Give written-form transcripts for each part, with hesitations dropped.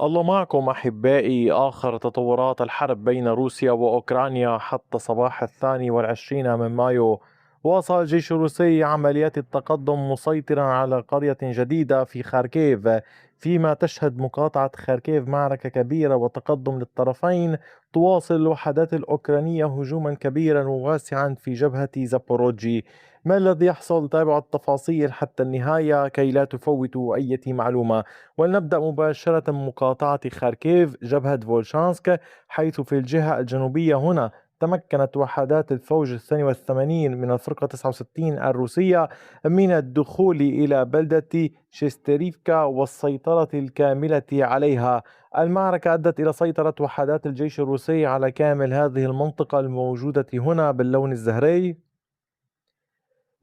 الله معكم أحبائي. آخر تطورات الحرب بين روسيا وأوكرانيا حتى صباح 22 من مايو، واصل الجيش الروسي عمليات التقدم مسيطرا على قرية جديدة في خاركيف، فيما تشهد مقاطعة خاركيف معركة كبيرة وتقدم للطرفين. تواصل الوحدات الأوكرانية هجوما كبيرا وواسعا في جبهة زابوروجي. ما الذي يحصل؟ تابعوا التفاصيل حتى النهاية كي لا تفوتوا أي معلومة. ولنبدأ مباشرة مقاطعة خاركيف جبهة فولشانسك، حيث في الجهة الجنوبية هنا تمكنت وحدات الفوج 82 من الفرقة 69 الروسية من الدخول إلى بلدة شيستريفكا والسيطرة الكاملة عليها. المعركة أدت إلى سيطرة وحدات الجيش الروسي على كامل هذه المنطقة الموجودة هنا باللون الزهري.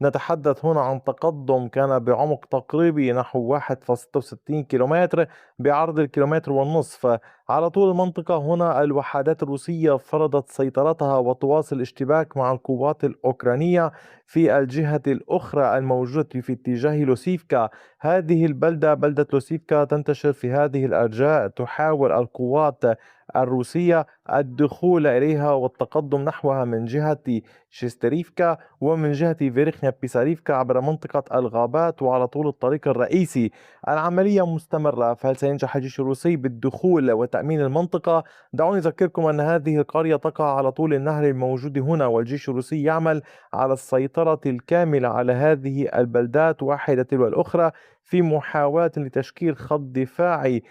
نتحدث هنا عن تقدم كان بعمق تقريبي نحو 1.66 كيلومتر بعرض الكيلومتر والنصف على طول المنطقة. هنا الوحدات الروسية فرضت سيطرتها وتواصل الاشتباك مع القوات الأوكرانية في الجهة الأخرى الموجودة في اتجاه لوسيفكا. هذه البلدة، بلدة لوسيفكا، تنتشر في هذه الأرجاء. تحاول القوات الروسية الدخول إليها والتقدم نحوها من جهة شيستريفكا ومن جهة فيرخنيا بيساريفكا عبر منطقة الغابات وعلى طول الطريق الرئيسي. العملية مستمرة، فهل سينجح الجيش الروسي بالدخول وتأمين المنطقة؟ دعوني أذكركم أن هذه القرية تقع على طول النهر الموجود هنا، والجيش الروسي يعمل على السيطرة الكاملة على هذه البلدات واحدة تلو الأخرى في محاولة لتشكيل خط دفاعي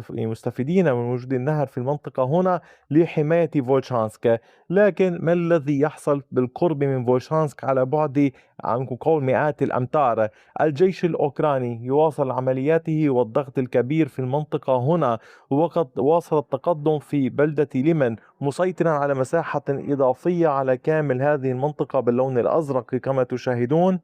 مستفيدين من وجود النهر في المنطقة هنا لحماية فولشانسك. لكن ما الذي يحصل بالقرب من فولشانسك على بعد عن قول مئات الأمتار؟ الجيش الأوكراني يواصل عملياته والضغط الكبير في المنطقة هنا، وقد واصل التقدم في بلدة ليمن مسيطرا على مساحة إضافية على كامل هذه المنطقة باللون الأزرق كما تشاهدون.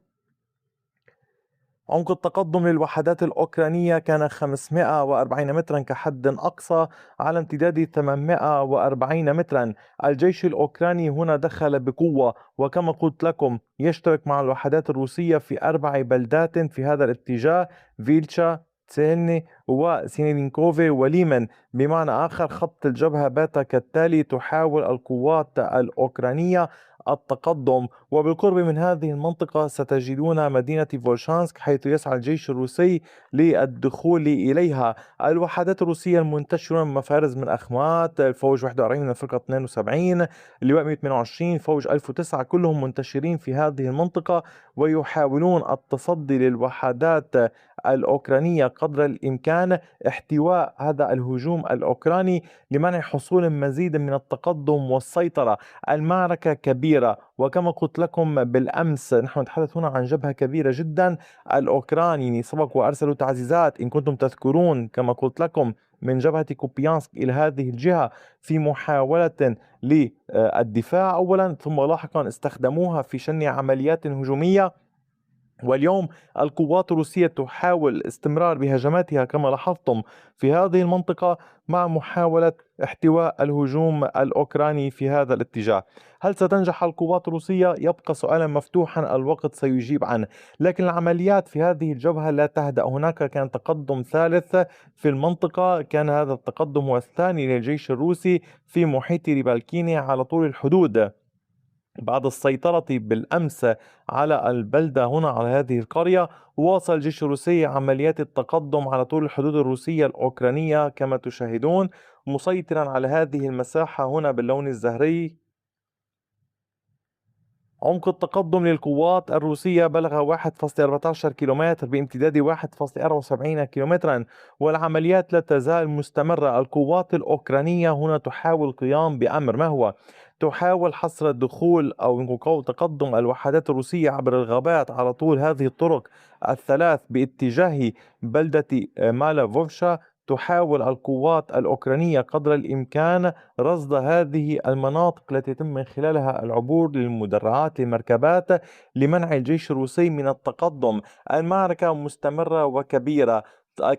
عمق التقدم للوحدات الأوكرانية كان 540 مترا كحد أقصى على امتداد 840 مترا. الجيش الأوكراني هنا دخل بقوة، وكما قلت لكم يشترك مع الوحدات الروسية في 4 بلدات في هذا الاتجاه: فيلشا، تسيلني وسينيلينكوفي وليمن. بمعنى آخر، خط الجبهة بات كالتالي: تحاول القوات الأوكرانية التقدم، وبالقرب من هذه المنطقة ستجدون مدينة فولشانسك حيث يسعى الجيش الروسي للدخول إليها. الوحدات الروسية المنتشرة: مفارز من أخمات، الفوج 41 من الفرقة 72، اللواء 128، فوج 1009، كلهم منتشرين في هذه المنطقة ويحاولون التصدي للوحدات الأوكرانية قدر الإمكان، احتواء هذا الهجوم الأوكراني لمنع حصول مزيد من التقدم والسيطرة. المعركة كبيرة، وكما قلت لكم بالأمس نحن نتحدث هنا عن جبهة كبيرة جدا. الأوكراني سبق وأرسلوا تعزيزات إن كنتم تذكرون، كما قلت لكم، من جبهة كوبيانسك إلى هذه الجهة في محاولة للدفاع أولا، ثم لاحقا استخدموها في شن عمليات هجومية. واليوم القوات الروسية تحاول استمرار بهجماتها كما لاحظتم في هذه المنطقة مع محاولة احتواء الهجوم الأوكراني في هذا الاتجاه. هل ستنجح القوات الروسية؟ يبقى سؤالا مفتوحا، الوقت سيجيب عنه. لكن العمليات في هذه الجبهة لا تهدأ. هناك كان تقدم ثالث في المنطقة، كان هذا التقدم والثاني للجيش الروسي في محيط ريبالكيني على طول الحدود. بعد السيطرة بالأمس على البلدة هنا على هذه القرية، واصل الجيش الروسي عمليات التقدم على طول الحدود الروسية الأوكرانية كما تشاهدون، مسيطرا على هذه المساحة هنا باللون الزهري. عمق التقدم للقوات الروسية بلغ 1.14 كيلومتر بامتداد 1.74 كيلومترا، والعمليات لا تزال مستمرة. القوات الأوكرانية هنا تحاول القيام بأمر، ما هو؟ تحاول حصر الدخول أو نقول تقدم الوحدات الروسية عبر الغابات على طول هذه الطرق الثلاث باتجاه بلدة مالافوفشا. تحاول القوات الأوكرانية قدر الإمكان رصد هذه المناطق التي يتم من خلالها العبور للمدرعات للمركبات لمنع الجيش الروسي من التقدم. المعركة مستمرة وكبيرة،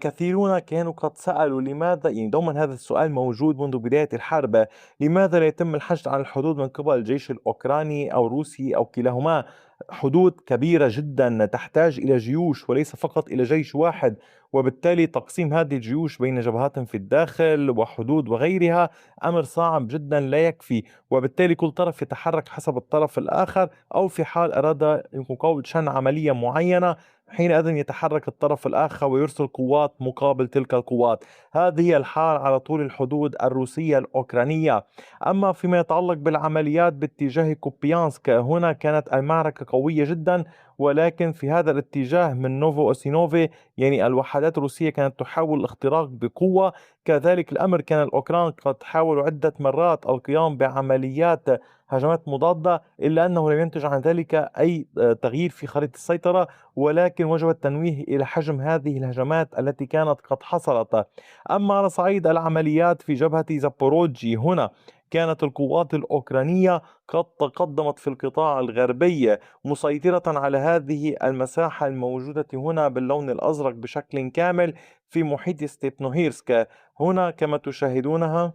كثيرون كانوا قد سألوا لماذا، يعني دوما هذا السؤال موجود منذ بداية الحرب، لماذا لا يتم الحشد عن الحدود من قبل الجيش الأوكراني أو الروسي أو كلاهما؟ حدود كبيرة جدا تحتاج إلى جيوش وليس فقط إلى جيش واحد، وبالتالي تقسيم هذه الجيوش بين جبهات في الداخل وحدود وغيرها أمر صعب جدا لا يكفي، وبالتالي كل طرف يتحرك حسب الطرف الآخر، أو في حال أراد يمكن قول شن عملية معينة حينئذ يتحرك الطرف الآخر ويرسل قوات مقابل تلك القوات. هذه هي الحال على طول الحدود الروسية الأوكرانية. أما فيما يتعلق بالعمليات باتجاه كوبيانسك، هنا كانت المعركة قوية جدا، ولكن في هذا الاتجاه من نوفو أوسينوفي يعني الوحدات الروسية كانت تحاول الاختراق بقوة. كذلك الأمر كان الأوكران قد حاولوا عدة مرات القيام بعمليات هجمات مضادة، إلا أنه لم ينتج عن ذلك أي تغيير في خريطة السيطرة، ولكن وجب التنويه إلى حجم هذه الهجمات التي كانت قد حصلت. أما على صعيد العمليات في جبهة زابوروجي، هنا كانت القوات الأوكرانية قد تقدمت في القطاع الغربي مسيطرة على هذه المساحة الموجودة هنا باللون الأزرق بشكل كامل في محيط ستيبنوهيرسك. هنا كما تشاهدونها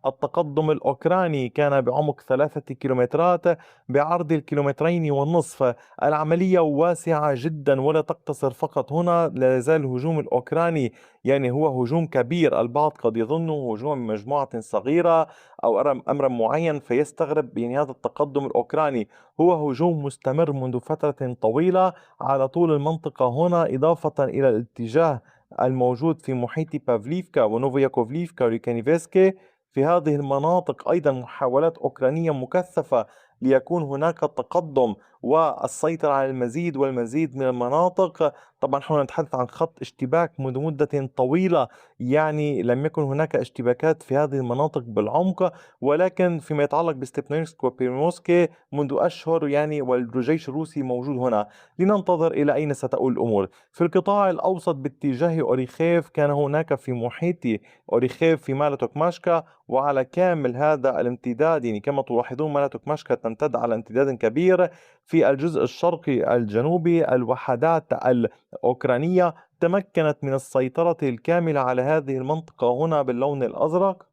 التقدم الأوكراني كان بعمق 3 كيلومترات بعرض الكيلومترين والنصف. العملية واسعة جدا ولا تقتصر فقط هنا، لا يزال الهجوم الأوكراني يعني هو هجوم كبير. البعض قد يظنه هجوم من مجموعة صغيرة أو أمرا معين فيستغرب، يعني هذا التقدم الأوكراني هو هجوم مستمر منذ فترة طويلة على طول المنطقة هنا، إضافة إلى الاتجاه الموجود في محيط بافليفكا ونوفياكوفليفكا وريكانيفسكي. في هذه المناطق أيضا محاولات أوكرانية مكثفة ليكون هناك تقدم والسيطرة على المزيد والمزيد من المناطق. طبعا نحن نتحدث عن خط اشتباك منذ مدة طويلة، يعني لم يكن هناك اشتباكات في هذه المناطق بالعمق، ولكن فيما يتعلق بستيبنيرسك وبيرموسكي منذ أشهر يعني والجيش الروسي موجود هنا. لننتظر إلى أين ستؤول الأمور. في القطاع الأوسط باتجاه أوريخيف، كان هناك في محيط أوريخيف في مالوتوكماشكا وعلى كامل هذا الامتداد، يعني كما تلاحظون مالوتوكماشكا تمتد على امتداد كبير. في الجزء الشرقي الجنوبي الوحدات الأوكرانية تمكنت من السيطرة الكاملة على هذه المنطقة هنا باللون الأزرق.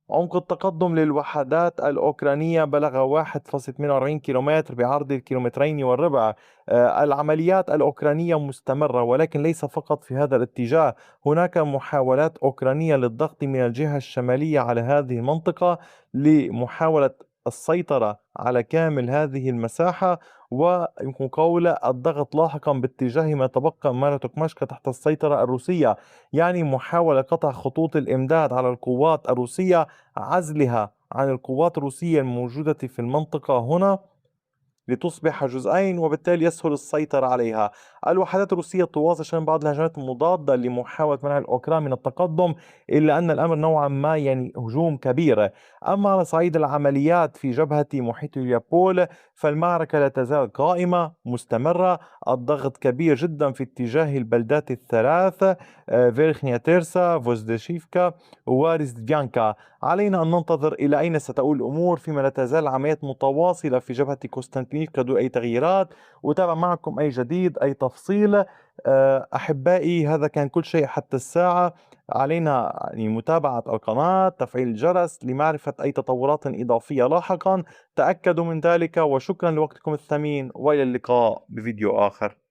عمق التقدم للوحدات الأوكرانية بلغ 1.48 كيلومتر بعرض الكيلومترين والربع. العمليات الأوكرانية مستمرة، ولكن ليس فقط في هذا الاتجاه. هناك محاولات أوكرانية للضغط من الجهة الشمالية على هذه المنطقة لمحاولة السيطرة على كامل هذه المساحة، ويمكن قول الضغط لاحقا باتجاه ما تبقى من مارتوكماشكا تحت السيطرة الروسية، يعني محاولة قطع خطوط الإمداد على القوات الروسية، عزلها عن القوات الروسية الموجودة في المنطقة هنا لتصبح جزئين وبالتالي يسهل السيطرة عليها. الوحدات الروسية تواصل شن بعض الهجمات المضادة لمحاولة منع الأوكران من التقدم، إلا أن الأمر نوعا ما يعني هجوم كبير. أما على صعيد العمليات في جبهة محيط اليابول فالمعركة لا تزال قائمة مستمرة. الضغط كبير جدا في اتجاه البلدات الثلاث فيرخنيا تيرسا فوزدشيفكا وريزديانكا. علينا أن ننتظر إلى أين ستؤول الأمور فيما لا تزال العمليات متواصلة في جبهة قسطنطينية دون أي تغييرات. وتابع معكم أي جديد أي تفصيل. أحبائي هذا كان كل شيء حتى الساعة. علينا يعني متابعة القناة، تفعيل الجرس لمعرفة أي تطورات إضافية لاحقا. تأكدوا من ذلك، وشكرا لوقتكم الثمين، وإلى اللقاء بفيديو آخر.